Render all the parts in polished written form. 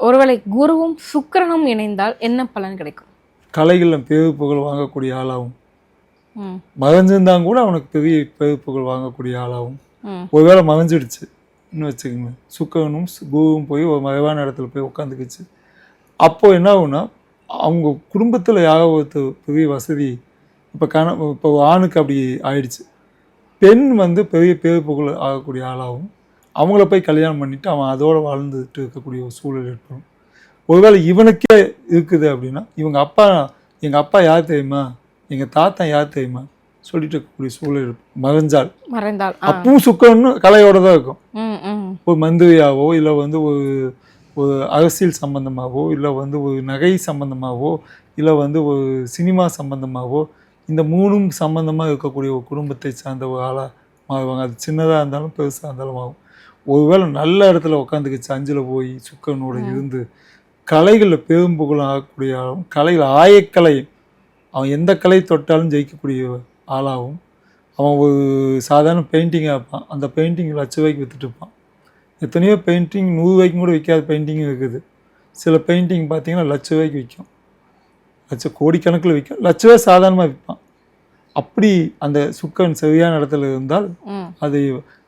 ஒருவேளை குருவும் சுக்கிரனும் இணைந்தால் என்ன பலன் கிடைக்கும்? கலைகளில் பேரு புகழ் வாங்கக்கூடிய ஆளாகும். ம் மறைஞ்சிருந்தாங்க கூட அவனுக்கு பெரிய பேரு புகழ் வாங்கக்கூடிய ஆளாகும். ம் ஒருவேளை மறைஞ்சிடுச்சு இன்னும் வச்சுக்கோங்க, சுக்கிரனும் குருவும் போய் ஒரு மறைவான இடத்துல போய் உட்காந்துக்குச்சு. அப்போ என்ன ஆகும்னா, அவங்க குடும்பத்தில் யாரோ ஒருத்தர் பெரிய வசதி, இப்போ ஆணுக்கு அப்படி ஆயிடுச்சு, பெண் வந்து பெரிய பேரு புகழ் ஆகக்கூடிய ஆளாகும். அவங்கள போய் கல்யாணம் பண்ணிட்டு அவன் அதோடு வாழ்ந்துட்டு இருக்கக்கூடிய ஒரு சூழல் ஏற்படும். ஒருவேளை இவனுக்கே இருக்குது அப்படின்னா, எங்கள் அப்பா யார் தெரியுமா, எங்கள் தாத்தா யார் தெரியுமா சொல்லிட்டு இருக்கக்கூடிய சூழல் இருக்கும் மறைஞ்சால். அப்பவும் சுக்கரன்னு கலையோட தான் இருக்கும். ஒரு மந்திரியாவோ இல்லை வந்து ஒரு ஒரு அரசியல் சம்பந்தமாகவோ இல்லை வந்து ஒரு நகை சம்பந்தமாகவோ இல்லை வந்து ஒரு சினிமா சம்பந்தமாகவோ, இந்த மூணும் சம்பந்தமாக இருக்கக்கூடிய ஒரு குடும்பத்தை சார்ந்த ஒரு ஆளாக மாறுவாங்க. அது சின்னதாக இருந்தாலும் பெருசாக இருந்தாலும் ஆகும். ஒருவேளை நல்ல இடத்துல உட்காந்துக்கிச்சு 5ல் போய் சுக்கரனோட இருந்து கலைகளில் பெரும் புகழும் ஆகக்கூடிய ஆளாகும். கலையில் ஆயக்கலை, அவன் எந்த கலை தொட்டாலும் ஜெயிக்கக்கூடிய ஆளாகும். அவன் ஒரு சாதாரண பெயிண்டிங்காக இருப்பான், அந்த பெயிண்டிங் ₹1,00,000 விற்றுட்டு இருப்பான். எத்தனையோ பெயிண்டிங் ₹100 கூட விற்காத பெயிண்டிங்கும் இருக்குது. சில பெயிண்டிங் பார்த்தீங்கன்னா ₹1,00,000 விற்கும், கோடிக்கணக்கில் விற்கும், ₹1,00,000 சாதாரணமாக விற்பான். அப்படி அந்த சுக்கரன் சரியான இடத்துல இருந்தால் அது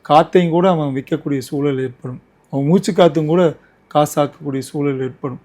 காற்றையும் கூட அவன் விற்கக்கூடிய சூழல் ஏற்படும். அவன் மூச்சு காற்றும் கூட காசாக்கக்கூடிய சூழல் ஏற்படும்.